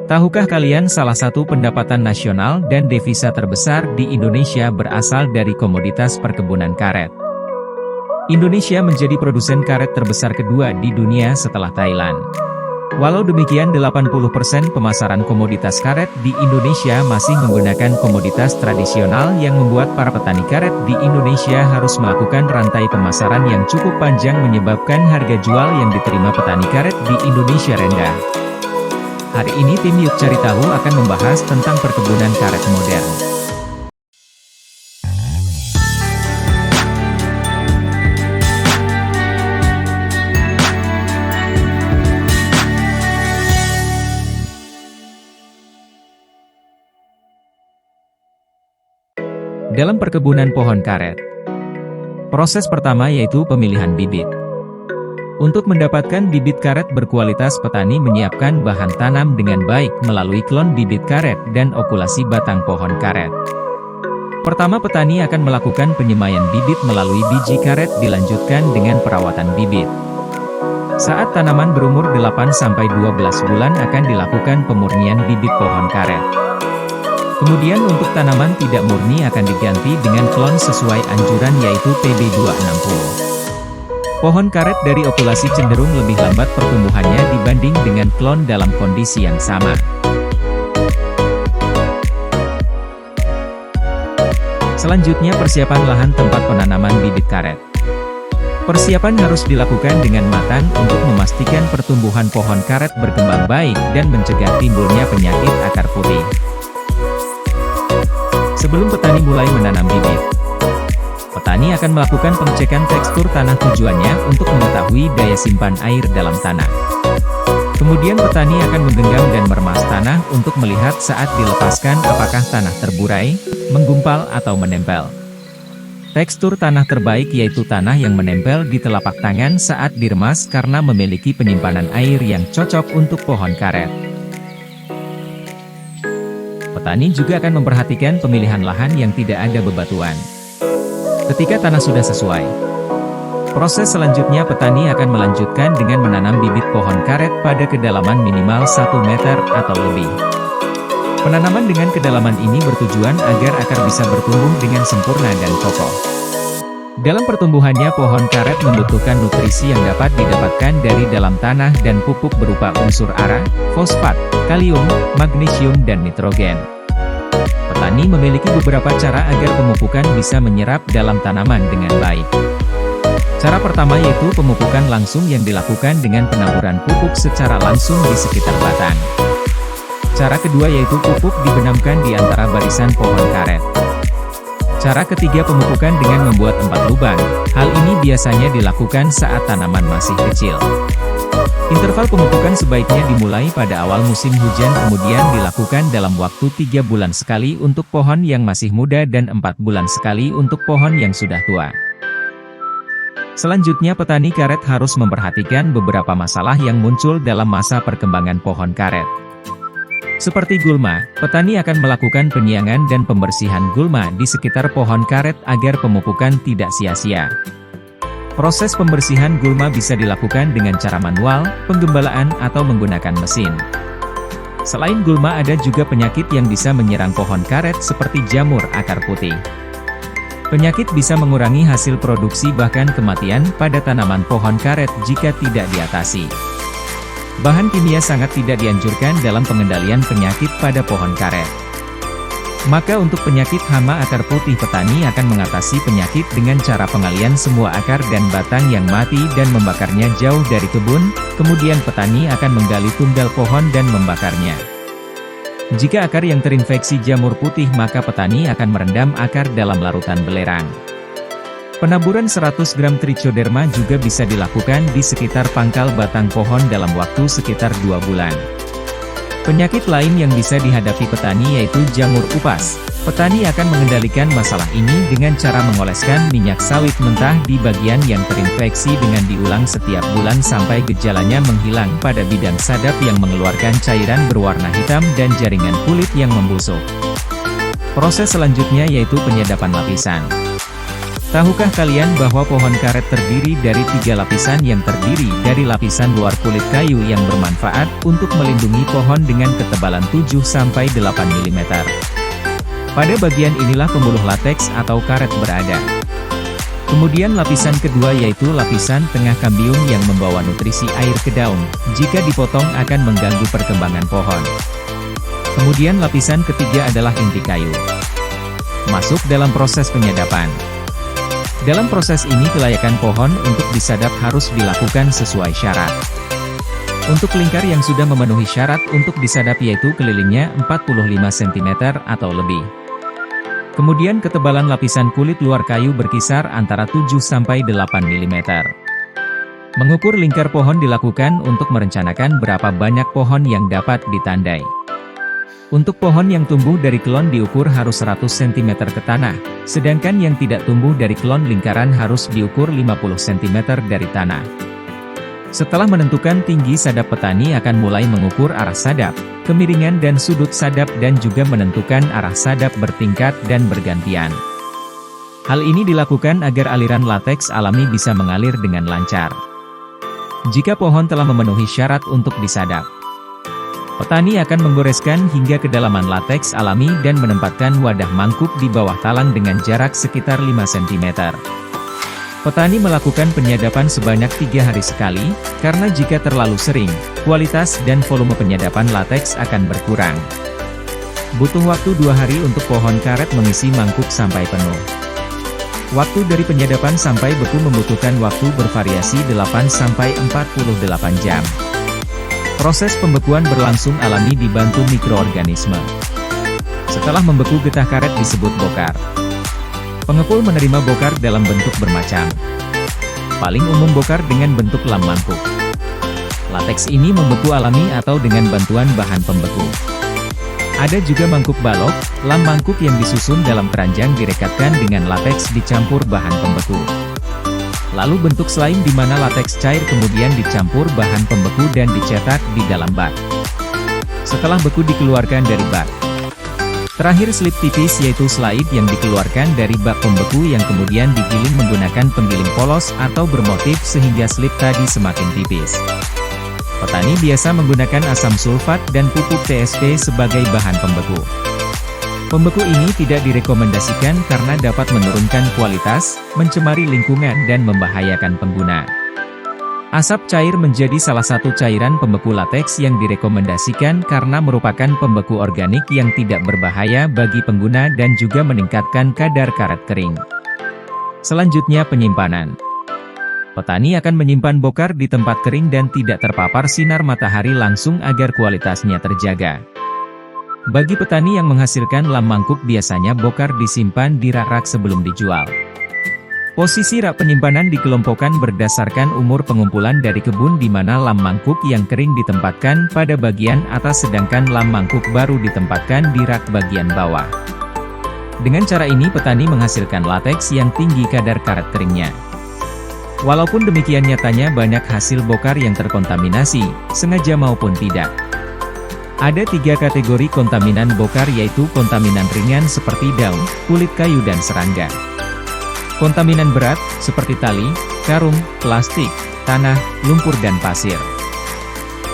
Tahukah kalian salah satu pendapatan nasional dan devisa terbesar di Indonesia berasal dari komoditas perkebunan karet? Indonesia menjadi produsen karet terbesar kedua di dunia setelah Thailand. Walau demikian 80% pemasaran komoditas karet di Indonesia masih menggunakan komoditas tradisional yang membuat para petani karet di Indonesia harus melakukan rantai pemasaran yang cukup panjang menyebabkan harga jual yang diterima petani karet di Indonesia rendah. Hari ini tim Yuk Cari Tahu akan membahas tentang perkebunan karet modern. Dalam perkebunan pohon karet, proses pertama yaitu pemilihan bibit. Untuk mendapatkan bibit karet berkualitas, petani menyiapkan bahan tanam dengan baik melalui klon bibit karet dan okulasi batang pohon karet. Pertama, petani akan melakukan penyemaian bibit melalui biji karet, dilanjutkan dengan perawatan bibit. Saat tanaman berumur 8-12 bulan akan dilakukan pemurnian bibit pohon karet. Kemudian untuk tanaman tidak murni akan diganti dengan klon sesuai anjuran yaitu PB260. Pohon karet dari okulasi cenderung lebih lambat pertumbuhannya dibanding dengan klon dalam kondisi yang sama. Selanjutnya, persiapan lahan tempat penanaman bibit karet. Persiapan harus dilakukan dengan matang untuk memastikan pertumbuhan pohon karet berkembang baik dan mencegah timbulnya penyakit akar putih. Sebelum petani mulai menanam bibit, petani akan melakukan pengecekan tekstur tanah, tujuannya untuk mengetahui daya simpan air dalam tanah. Kemudian petani akan menggenggam dan meremas tanah untuk melihat saat dilepaskan apakah tanah terburai, menggumpal atau menempel. Tekstur tanah terbaik yaitu tanah yang menempel di telapak tangan saat diremas karena memiliki penyimpanan air yang cocok untuk pohon karet. Petani juga akan memperhatikan pemilihan lahan yang tidak ada bebatuan. Ketika tanah sudah sesuai, proses selanjutnya petani akan melanjutkan dengan menanam bibit pohon karet pada kedalaman minimal 1 meter atau lebih. Penanaman dengan kedalaman ini bertujuan agar akar bisa bertumbuh dengan sempurna dan kokoh. Dalam pertumbuhannya, pohon karet membutuhkan nutrisi yang dapat didapatkan dari dalam tanah dan pupuk berupa unsur hara, fosfat, kalium, magnesium dan nitrogen. Petani memiliki beberapa cara agar pemupukan bisa menyerap dalam tanaman dengan baik. Cara pertama yaitu pemupukan langsung yang dilakukan dengan penaburan pupuk secara langsung di sekitar batang. Cara kedua yaitu pupuk dibenamkan di antara barisan pohon karet. Cara ketiga, pemupukan dengan membuat 4 lubang. Hal ini biasanya dilakukan saat tanaman masih kecil. Interval pemupukan sebaiknya dimulai pada awal musim hujan, kemudian dilakukan dalam waktu 3 bulan sekali untuk pohon yang masih muda dan 4 bulan sekali untuk pohon yang sudah tua. Selanjutnya, petani karet harus memperhatikan beberapa masalah yang muncul dalam masa perkembangan pohon karet. Seperti gulma, petani akan melakukan penyiangan dan pembersihan gulma di sekitar pohon karet agar pemupukan tidak sia-sia. Proses pembersihan gulma bisa dilakukan dengan cara manual, penggembalaan, atau menggunakan mesin. Selain gulma, ada juga penyakit yang bisa menyerang pohon karet seperti jamur akar putih. Penyakit bisa mengurangi hasil produksi bahkan kematian pada tanaman pohon karet jika tidak diatasi. Bahan kimia sangat tidak dianjurkan dalam pengendalian penyakit pada pohon karet. Maka untuk penyakit hama akar putih, petani akan mengatasi penyakit dengan cara pengalian semua akar dan batang yang mati dan membakarnya jauh dari kebun, kemudian petani akan menggali tunggal pohon dan membakarnya. Jika akar yang terinfeksi jamur putih, maka petani akan merendam akar dalam larutan belerang. Penaburan 100 gram trichoderma juga bisa dilakukan di sekitar pangkal batang pohon dalam waktu sekitar 2 bulan. Penyakit lain yang bisa dihadapi petani yaitu jamur upas. Petani akan mengendalikan masalah ini dengan cara mengoleskan minyak sawit mentah di bagian yang terinfeksi dengan diulang setiap bulan sampai gejalanya menghilang pada bidang sadap yang mengeluarkan cairan berwarna hitam dan jaringan kulit yang membusuk. Proses selanjutnya yaitu penyedapan lapisan. Tahukah kalian bahwa pohon karet terdiri dari 3 lapisan yang terdiri dari lapisan luar kulit kayu yang bermanfaat untuk melindungi pohon dengan ketebalan 7-8 mm. Pada bagian inilah pembuluh lateks atau karet berada. Kemudian lapisan kedua yaitu lapisan tengah kambium yang membawa nutrisi air ke daun, jika dipotong akan mengganggu perkembangan pohon. Kemudian lapisan ketiga adalah inti kayu. Masuk dalam proses penyadapan. Dalam proses ini kelayakan pohon untuk disadap harus dilakukan sesuai syarat. Untuk lingkar yang sudah memenuhi syarat untuk disadap yaitu kelilingnya 45 cm atau lebih. Kemudian ketebalan lapisan kulit luar kayu berkisar antara 7-8 mm. Mengukur lingkar pohon dilakukan untuk merencanakan berapa banyak pohon yang dapat ditandai. Untuk pohon yang tumbuh dari klon diukur harus 100 cm ke tanah, sedangkan yang tidak tumbuh dari klon lingkaran harus diukur 50 cm dari tanah. Setelah menentukan tinggi sadap, petani akan mulai mengukur arah sadap, kemiringan dan sudut sadap dan juga menentukan arah sadap bertingkat dan bergantian. Hal ini dilakukan agar aliran lateks alami bisa mengalir dengan lancar. Jika pohon telah memenuhi syarat untuk disadap, petani akan menggoreskan hingga kedalaman lateks alami dan menempatkan wadah mangkuk di bawah talang dengan jarak sekitar 5 cm. Petani melakukan penyadapan sebanyak 3 hari sekali, karena jika terlalu sering, kualitas dan volume penyadapan lateks akan berkurang. Butuh waktu 2 hari untuk pohon karet mengisi mangkuk sampai penuh. Waktu dari penyadapan sampai beku membutuhkan waktu bervariasi 8-48 jam. Proses pembekuan berlangsung alami dibantu mikroorganisme. Setelah membeku getah karet disebut bokar. Pengepul menerima bokar dalam bentuk bermacam. Paling umum bokar dengan bentuk lam mangkuk. Lateks ini membeku alami atau dengan bantuan bahan pembeku. Ada juga mangkuk balok, lam mangkuk yang disusun dalam keranjang direkatkan dengan lateks dicampur bahan pembeku. Lalu bentuk slime di mana lateks cair kemudian dicampur bahan pembeku dan dicetak di dalam bak. Setelah beku dikeluarkan dari bak. Terakhir slip tipis yaitu slide yang dikeluarkan dari bak pembeku yang kemudian digiling menggunakan penggiling polos atau bermotif sehingga slip tadi semakin tipis. Petani biasa menggunakan asam sulfat dan pupuk TSP sebagai bahan pembeku. Pembeku ini tidak direkomendasikan karena dapat menurunkan kualitas, mencemari lingkungan dan membahayakan pengguna. Asap cair menjadi salah satu cairan pembeku lateks yang direkomendasikan karena merupakan pembeku organik yang tidak berbahaya bagi pengguna dan juga meningkatkan kadar karet kering. Selanjutnya penyimpanan. Petani akan menyimpan bokar di tempat kering dan tidak terpapar sinar matahari langsung agar kualitasnya terjaga. Bagi petani yang menghasilkan lam mangkuk biasanya bokar disimpan di rak-rak sebelum dijual. Posisi rak penyimpanan dikelompokkan berdasarkan umur pengumpulan dari kebun di mana lam mangkuk yang kering ditempatkan pada bagian atas sedangkan lam mangkuk baru ditempatkan di rak bagian bawah. Dengan cara ini petani menghasilkan lateks yang tinggi kadar karet keringnya. Walaupun demikian nyatanya banyak hasil bokar yang terkontaminasi, sengaja maupun tidak. Ada 3 kategori kontaminan bokar yaitu kontaminan ringan seperti daun, kulit kayu dan serangga. Kontaminan berat, seperti tali, karung, plastik, tanah, lumpur dan pasir.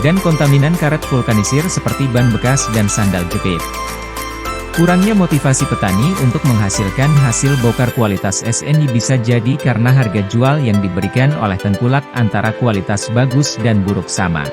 Dan kontaminan karet vulkanisir seperti ban bekas dan sandal jepit. Kurangnya motivasi petani untuk menghasilkan hasil bokar kualitas SNI bisa jadi karena harga jual yang diberikan oleh tengkulak antara kualitas bagus dan buruk sama.